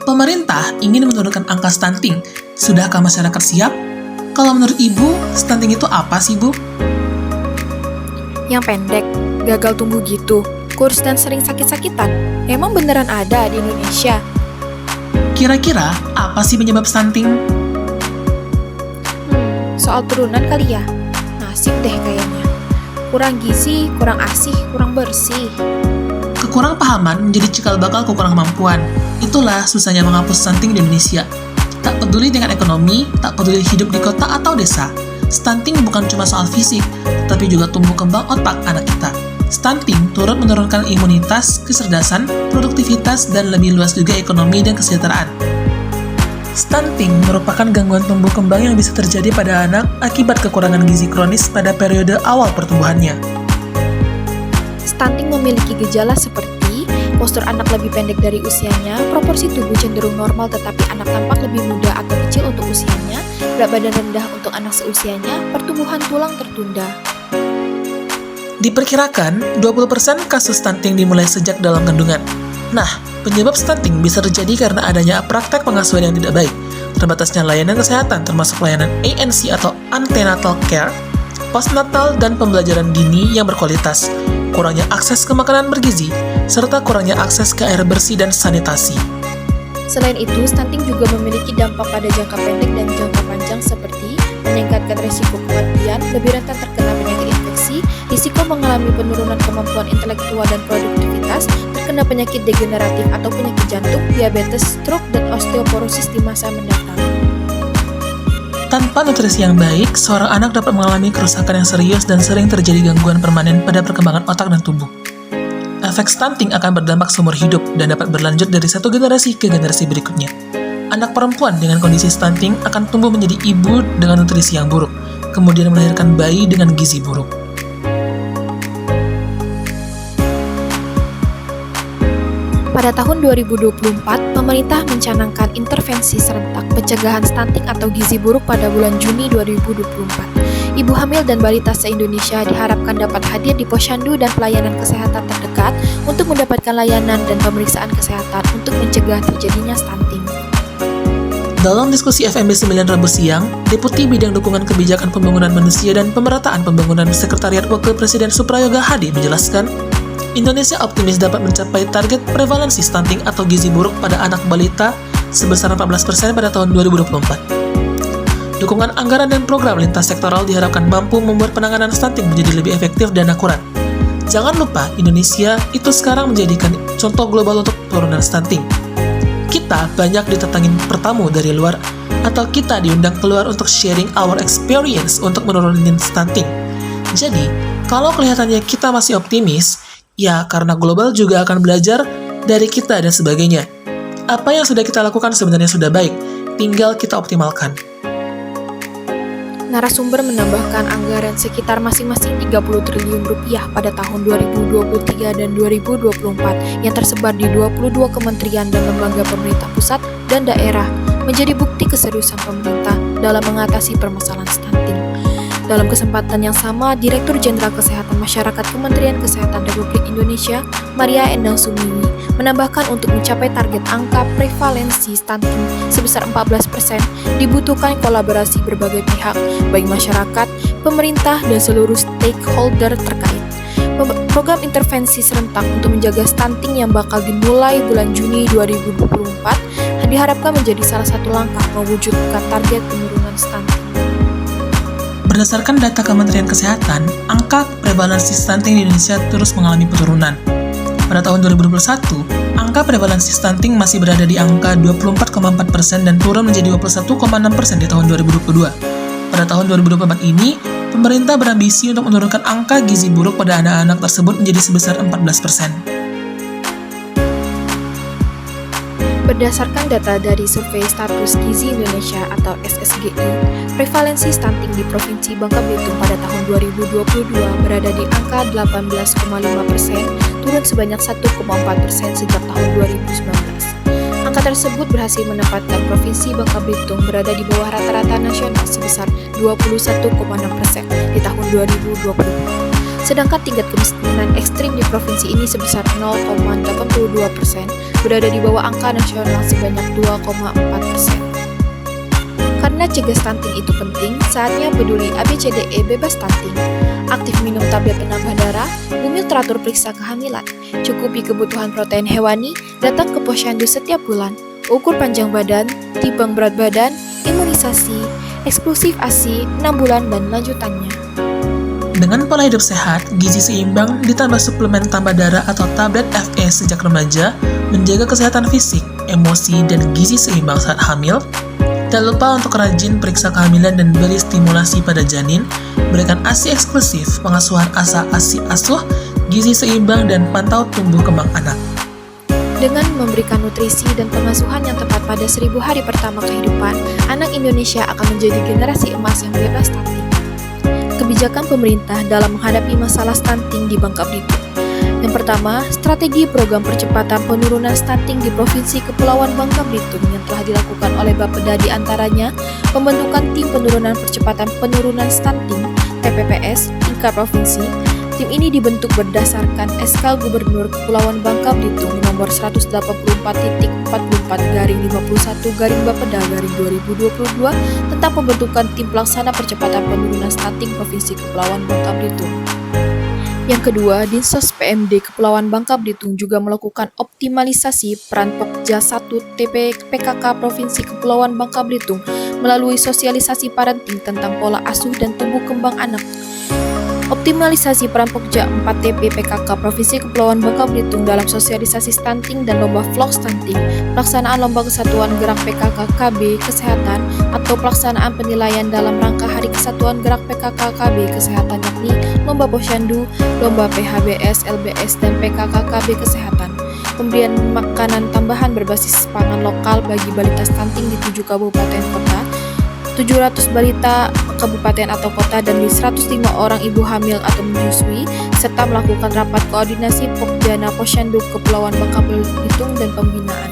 Pemerintah ingin menurunkan angka stunting. Sudahkah masyarakat siap? Kalau menurut Ibu, stunting itu apa sih, Bu? Yang pendek, gagal tumbuh gitu, kurus dan sering sakit-sakitan. Emang beneran ada di Indonesia? Kira-kira apa sih penyebab stunting? Soal turunan kali ya? Nasib deh kayaknya. Kurang gizi, kurang asih, kurang bersih. Kekurang pahaman menjadi cikal bakal kekurang kemampuan. Itulah susahnya menghapus stunting di Indonesia. Tak peduli dengan ekonomi, tak peduli hidup di kota atau desa. Stunting bukan cuma soal fisik, tapi juga tumbuh kembang otak anak kita. Stunting turut menurunkan imunitas, kecerdasan, produktivitas, dan lebih luas juga ekonomi dan kesejahteraan. Stunting merupakan gangguan tumbuh kembang yang bisa terjadi pada anak akibat kekurangan gizi kronis pada periode awal pertumbuhannya. Stunting memiliki gejala seperti postur anak lebih pendek dari usianya, proporsi tubuh cenderung normal tetapi anak tampak lebih muda atau kecil untuk usianya, berat badan rendah untuk anak seusianya, pertumbuhan tulang tertunda. Diperkirakan, 20% kasus stunting dimulai sejak dalam kandungan. Nah, penyebab stunting bisa terjadi karena adanya praktek pengasuhan yang tidak baik, terbatasnya layanan kesehatan termasuk layanan ANC atau Antenatal Care, postnatal dan pembelajaran dini yang berkualitas, kurangnya akses ke makanan bergizi, serta kurangnya akses ke air bersih dan sanitasi. Selain itu, stunting juga memiliki dampak pada jangka pendek dan jangka panjang seperti meningkatkan risiko kematian, lebih rentan terkena penyakit infeksi, risiko mengalami penurunan kemampuan intelektual dan produktivitas, terkena penyakit degeneratif atau penyakit jantung, diabetes, stroke, dan osteoporosis di masa mendatang. Tanpa nutrisi yang baik, seorang anak dapat mengalami kerusakan yang serius dan sering terjadi gangguan permanen pada perkembangan otak dan tubuh. Efek stunting akan berdampak seumur hidup dan dapat berlanjut dari satu generasi ke generasi berikutnya. Anak perempuan dengan kondisi stunting akan tumbuh menjadi ibu dengan nutrisi yang buruk, kemudian melahirkan bayi dengan gizi buruk. Pada tahun 2024, pemerintah mencanangkan intervensi serentak pencegahan stunting atau gizi buruk pada bulan Juni 2024. Ibu hamil dan balita se-Indonesia diharapkan dapat hadir di posyandu dan pelayanan kesehatan terdekat untuk mendapatkan layanan dan pemeriksaan kesehatan untuk mencegah terjadinya stunting. Dalam diskusi FMB 9 Rabu siang, Deputi Bidang Dukungan Kebijakan Pembangunan Manusia dan Pemerataan Pembangunan Sekretariat Wakil Presiden Suprayoga Hadi menjelaskan, Indonesia optimis dapat mencapai target prevalensi stunting atau gizi buruk pada anak balita sebesar 14% pada tahun 2024. Dukungan anggaran dan program lintas sektoral diharapkan mampu membuat penanganan stunting menjadi lebih efektif dan akurat. Jangan lupa, Indonesia itu sekarang menjadikan contoh global untuk penurunan stunting. Kita banyak ditetangin pertamu dari luar, atau kita diundang keluar untuk sharing our experience untuk menurunin stunting. Jadi, kalau kelihatannya kita masih optimis, ya karena global juga akan belajar dari kita dan sebagainya. Apa yang sudah kita lakukan sebenarnya sudah baik, tinggal kita optimalkan. Narasumber menambahkan anggaran sekitar masing-masing 30 triliun rupiah pada tahun 2023 dan 2024 yang tersebar di 22 kementerian dan lembaga pemerintah pusat dan daerah menjadi bukti keseriusan pemerintah dalam mengatasi permasalahan stunting. Dalam kesempatan yang sama, Direktur Jenderal Kesehatan Masyarakat Kementerian Kesehatan Republik Indonesia, Maria Endang Sumiwi, menambahkan untuk mencapai target angka prevalensi stunting sebesar 14%, dibutuhkan kolaborasi berbagai pihak, baik masyarakat, pemerintah, dan seluruh stakeholder terkait. Program intervensi serentak untuk menjaga stunting yang bakal dimulai bulan Juni 2024 diharapkan menjadi salah satu langkah mewujudkan target penurunan stunting. Berdasarkan data Kementerian Kesehatan, angka prevalensi stunting di Indonesia terus mengalami penurunan. Pada tahun 2021, angka prevalensi stunting masih berada di angka 24,4% dan turun menjadi 21,6% di tahun 2022. Pada tahun 2024 ini, pemerintah berambisi untuk menurunkan angka gizi buruk pada anak-anak tersebut menjadi sebesar 14%. Berdasarkan data dari Survei Status Gizi Indonesia atau SSGI, prevalensi stunting di Provinsi Bangka Belitung pada tahun 2022 berada di angka 18,5%, turun sebanyak 1,4% sejak tahun 2019. Angka tersebut berhasil menempatkan Provinsi Bangka Belitung berada di bawah rata-rata nasional sebesar 21,6% di tahun 2020. Sedangkan tingkat kemiskinan ekstrim di provinsi ini sebesar 0,82%, berada di bawah angka nasional sebanyak 2,4%. Karena cegah stunting itu penting, saatnya peduli ABCDE bebas stunting. Aktif minum tablet penambah darah, Bumil teratur periksa kehamilan, cukupi kebutuhan protein hewani, datang ke posyandu setiap bulan, ukur panjang badan, timbang berat badan, imunisasi, eksklusif ASI, 6 bulan dan lanjutannya. Dengan pola hidup sehat, gizi seimbang ditambah suplemen tambah darah atau tablet FE sejak remaja, menjaga kesehatan fisik, emosi, dan gizi seimbang saat hamil. Tak lupa untuk rajin periksa kehamilan dan beri stimulasi pada janin, berikan ASI eksklusif, pengasuhan ASI asuh, gizi seimbang, dan pantau tumbuh kembang anak. Dengan memberikan nutrisi dan pengasuhan yang tepat pada 1000 hari pertama kehidupan, anak Indonesia akan menjadi generasi emas yang bebas stunting. Kebijakan pemerintah dalam menghadapi masalah stunting di Bangka Belitung. Yang pertama, strategi program percepatan penurunan stunting di Provinsi Kepulauan Bangka Belitung yang telah dilakukan oleh Bapeda, di antaranya pembentukan tim penurunan percepatan penurunan stunting TPPS tingkat provinsi. Tim ini dibentuk berdasarkan SK Gubernur Kepulauan Bangka Belitung nomor 184.44-51-Bapeda-2022 tentang pembentukan tim pelaksana percepatan penurunan stunting Provinsi Kepulauan Bangka Belitung. Yang kedua, Dinsos PMD Kepulauan Bangka Belitung juga melakukan optimalisasi peran Pokja 1 PKK Provinsi Kepulauan Bangka Belitung melalui sosialisasi parenting tentang pola asuh dan tumbuh kembang anak. Optimalisasi peran Pokja 4 TP PKK Provinsi Kepulauan Bangka Belitung dalam sosialisasi stunting dan lomba vlog stunting, pelaksanaan lomba kesatuan gerak PKK KB Kesehatan atau pelaksanaan penilaian dalam rangka Hari Kesatuan Gerak PKK KB Kesehatan, yakni lomba posyandu, lomba PHBS, LBS, dan PKK KB Kesehatan. Pemberian makanan tambahan berbasis pangan lokal bagi balita stunting di 7 kabupaten kota, 700 balita kabupaten atau kota, dan di 105 orang ibu hamil atau menyusui, serta melakukan rapat koordinasi Pokjana Posyandu Kepulauan Bangka Belitung dan pembinaan.